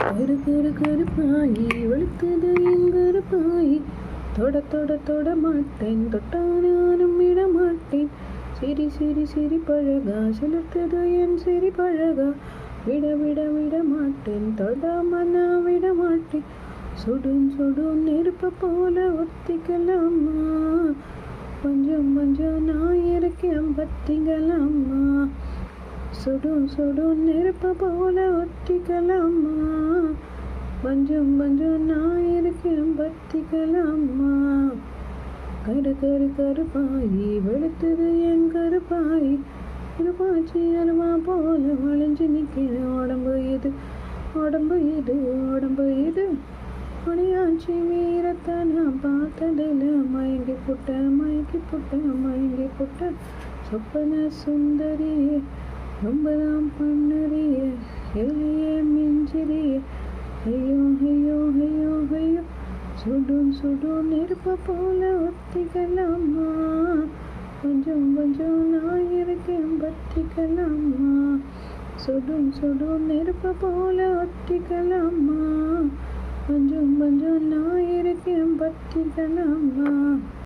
கரு கரு கருப்பாயி வெளுத்தது என் கருப்பாயி தொட தொட தொட மாட்டேன் தொட்டானாலும் விட மாட்டேன் சிரி சிரி சிரி பழகா செலுத்தது என் சிரி பழகா விட விட விட மாட்டேன் தொடாம நான் விட மாட்டேன் சுடும் சுடும் நெருப்ப போல ஒத்திக்கலாமா கொஞ்சம் கொஞ்சம் நான் இருக்கேன் பத்திக்கலாமா சுடும் சுடும் நெருப்ப போல ஒத்திக்கலாமா கொஞ்சம் கொஞ்சம் நான் இருக்கேன் பத்திக்கலாமா கரு கரு கருப்பாயி வெளுத்தது என் கருப்பாயி இருப்பாச்சி அருவா போல வளைஞ்சு நிற்கிற உடம்பு இது உடம்பு இது உடம்பு இது உடையாச்சி வீரத்தை நான் பார்த்ததில் மயங்கி புட்ட சொப்பன சுந்தரியே ரொம்பதான் பண்ணுறியே எல்லையே மிஞ்சிறியே ஐயோ ஐயோ ஐயோ ஐயோ சுடும் சுடும் நெருப்ப போல ஒத்திக்கலாமா கொஞ்சம் கொஞ்சம் நான் இருக்கேன் பத்திக்கலாமா சுடும் சுடும் நெருப்ப போல ஒத்திக்கலாமா கொஞ்சம் கொஞ்சம் நான் இருக்கேன் பத்திக்கலாமா